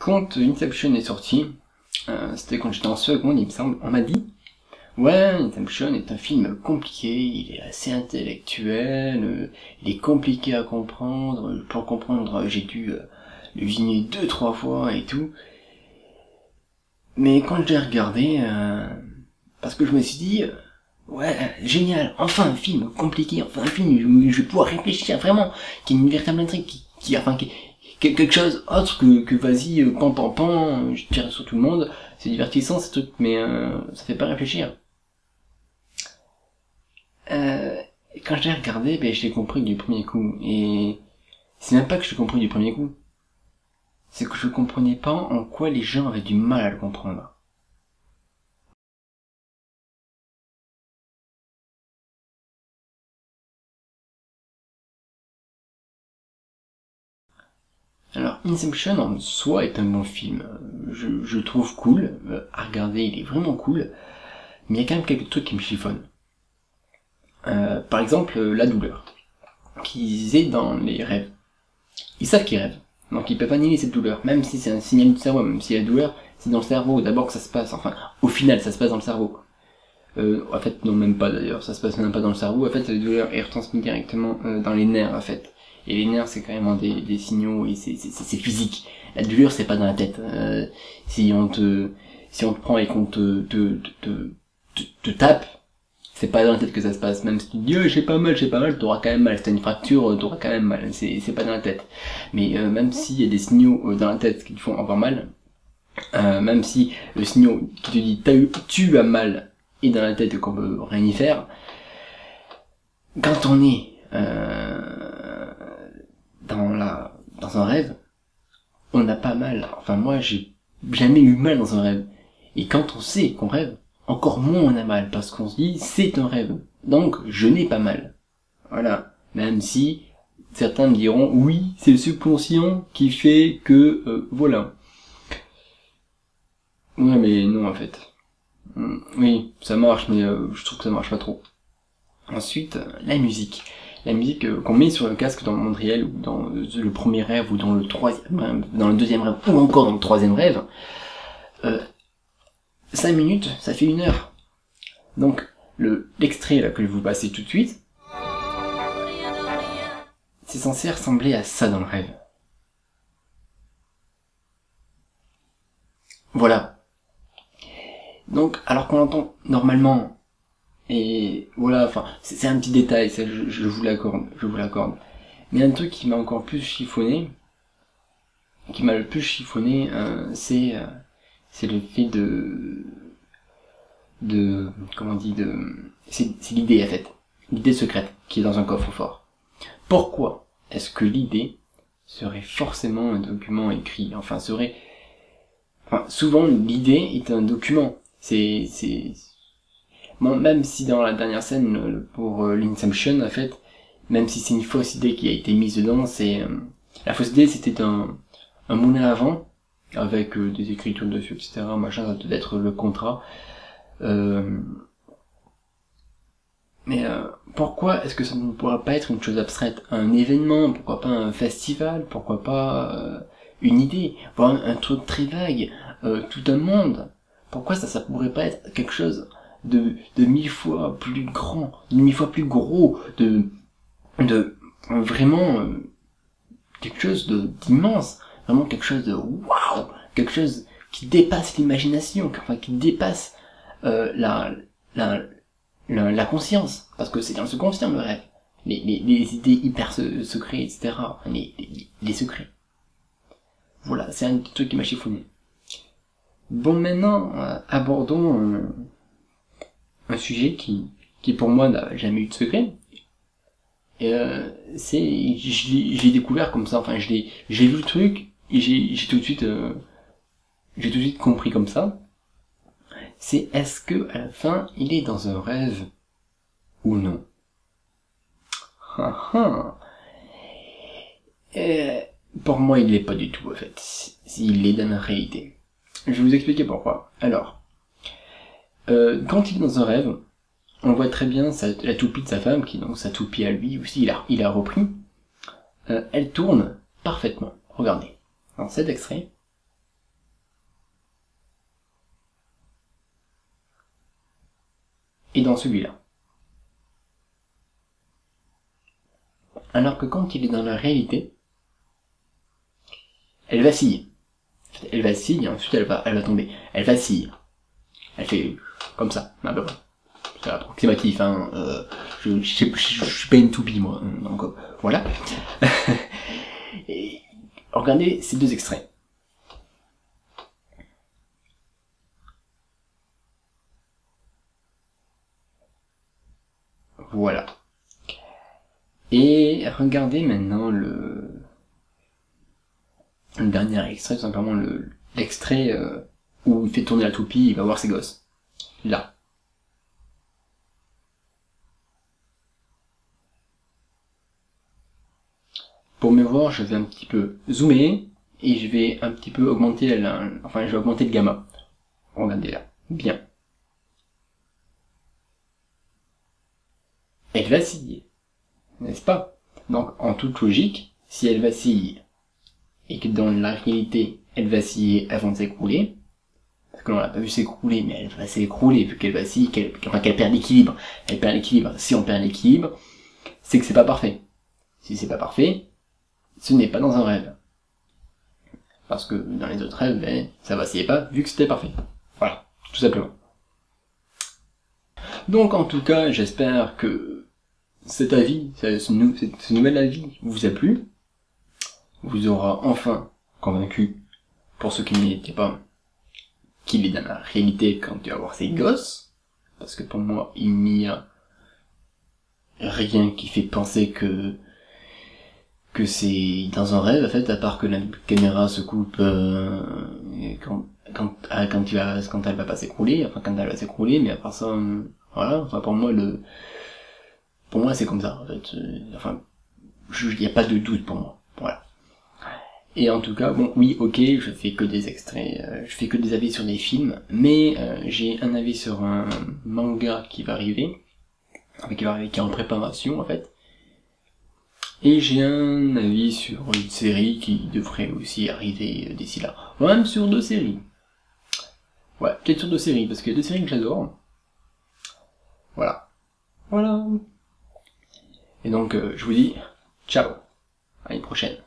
Quand Inception est sorti, c'était quand j'étais en seconde, il me semble, on m'a dit ouais, Inception est un film compliqué, il est assez intellectuel, il est compliqué à comprendre, pour comprendre j'ai dû le visionner 2-3 fois et tout. Mais quand j'ai regardé, parce que je me suis dit, ouais, génial, enfin un film compliqué, enfin un film où je vais pouvoir réfléchir vraiment, qui a une véritable intrigue, quelque chose autre que vas-y, pan, je tire sur tout le monde, c'est divertissant ce truc, mais ça fait pas réfléchir. Quand j'ai regardé, ben, je l'ai compris du premier coup, et c'est même pas que je l'ai compris du premier coup, c'est que je comprenais pas en quoi les gens avaient du mal à le comprendre. Alors, Inception en soi est un bon film. Je le trouve cool. À regarder, il est vraiment cool. Mais il y a quand même quelques trucs qui me chiffonnent. Par exemple, la douleur. Qu'ils aient dans les rêves. Ils savent qu'ils rêvent. Donc ils peuvent annihiler cette douleur. Même si c'est un signal du cerveau, même si la douleur, c'est dans le cerveau d'abord que ça se passe. Enfin, au final, ça se passe dans le cerveau. En fait, non, même pas d'ailleurs. Ça se passe même pas dans le cerveau. En fait, la douleur est retransmise directement dans les nerfs, en fait. Et les nerfs, c'est carrément des signaux, et c'est physique. La douleur, c'est pas dans la tête. Si on te prend et qu'on te tape, c'est pas dans la tête que ça se passe. Même si tu te dis, j'ai pas mal, t'auras quand même mal. Si t'as une fracture, t'auras quand même mal. C'est pas dans la tête. Mais même s'il y a des signaux dans la tête qui te font avoir mal, même si le signal qui te dit tu as mal est dans la tête et qu'on peut rien y faire, quand on est dans un rêve, on n'a pas mal. Enfin, moi, j'ai jamais eu mal dans un rêve. Et quand on sait qu'on rêve, encore moins on a mal, parce qu'on se dit, c'est un rêve. Donc, je n'ai pas mal. Voilà. Même si, certains me diront, oui, c'est le subconscient qui fait que, voilà. Ouais, mais non, en fait. Oui, ça marche, mais je trouve que ça marche pas trop. Ensuite, la musique. La musique qu'on met sur le casque dans le monde réel, ou dans le premier rêve, ou dans le troisième rêve, dans le deuxième rêve, ou encore dans le troisième rêve, 5 minutes, ça fait 1 heure. Donc, l'extrait là que je vais vous passer tout de suite, c'est censé ressembler à ça dans le rêve. Voilà. Donc, alors qu'on l'entend normalement, et voilà, enfin, c'est un petit détail, ça, je vous l'accorde. Mais un truc qui m'a encore plus chiffonné, c'est le fait comment on dit, c'est l'idée, en fait. L'idée secrète, qui est dans un coffre-fort. Pourquoi est-ce que l'idée serait forcément un document écrit? Souvent, l'idée est un document. Bon, même si dans la dernière scène, pour l'Inception, en fait, même si c'est une fausse idée qui a été mise dedans, la fausse idée, c'était un moulin à vent, avec des écritures dessus, etc., machin, ça doit être le contrat. Mais pourquoi est-ce que ça ne pourrait pas être une chose abstraite? Un événement, pourquoi pas un festival, pourquoi pas une idée, voire un truc très vague, tout un monde. Pourquoi ça pourrait pas être quelque chose de 1000 fois plus grand, de 1000 fois plus gros, de vraiment quelque chose d'immense, vraiment quelque chose de waouh, quelque chose qui dépasse l'imagination, enfin qui dépasse la conscience, parce que c'est dans le subconscient le rêve, les idées hyper secrets, etc., les secrets. Voilà, c'est un truc qui m'a chiffonné. Bon, maintenant, abordons un sujet qui pour moi n'a jamais eu de secret. J'ai découvert comme ça, enfin j'ai vu le truc et j'ai tout de suite compris comme ça. C'est est-ce que à la fin il est dans un rêve ou non? Pour moi il l'est pas du tout en fait. Il est dans la réalité. Je vais vous expliquer pourquoi. Alors, quand il est dans un rêve, on voit très bien la toupie de sa femme, qui est donc sa toupie à lui aussi, il a repris. Elle tourne parfaitement. Regardez. Dans cet extrait, et dans celui-là. Alors que quand il est dans la réalité, elle vacille. Elle vacille, et ensuite elle va tomber. Elle vacille. Elle fait comme ça, à peu près. C'est approximatif, hein. Je suis pas une toupie, moi. Donc, voilà. Et regardez ces deux extraits. Voilà. Et regardez maintenant le dernier extrait, tout simplement l'extrait où il fait tourner la toupie, il va voir ses gosses. Là. Pour me voir, je vais un petit peu zoomer et je vais un petit peu augmenter je vais augmenter le gamma. Regardez là. Bien. Elle vacille. N'est-ce pas? Donc, en toute logique, si elle vacille, et que dans la réalité, elle vacille avant de s'écrouler, parce que l'on l'a pas vu s'écrouler, mais elle va s'écrouler, vu qu'elle vacille, qu'elle perd l'équilibre. Elle perd l'équilibre. Si on perd l'équilibre, c'est que c'est pas parfait. Si c'est pas parfait, ce n'est pas dans un rêve. Parce que dans les autres rêves, ça vacillait pas, vu que c'était parfait. Voilà, tout simplement. Donc en tout cas, j'espère que cet avis, ce nouvel avis vous a plu, vous aura enfin convaincu, pour ceux qui n'y étaient pas, qu'il est dans la réalité quand tu vas voir ses gosses, parce que pour moi, il n'y a rien qui fait penser que c'est dans un rêve, en fait, à part que la caméra se coupe quand elle va pas s'écrouler, quand elle va s'écrouler, mais à part ça, voilà, enfin pour moi c'est comme ça, en fait, il n'y a pas de doute pour moi, voilà. Et en tout cas, bon, oui, ok, je fais que des extraits, je fais que des avis sur des films, mais j'ai un avis sur un manga qui va arriver, qui est en préparation, en fait, et j'ai un avis sur une série qui devrait aussi arriver d'ici là. Ouais, même sur 2 séries. Ouais, peut-être sur 2 séries, parce qu'il y a 2 séries que j'adore. Voilà. Voilà. Et donc, je vous dis, ciao. À une prochaine.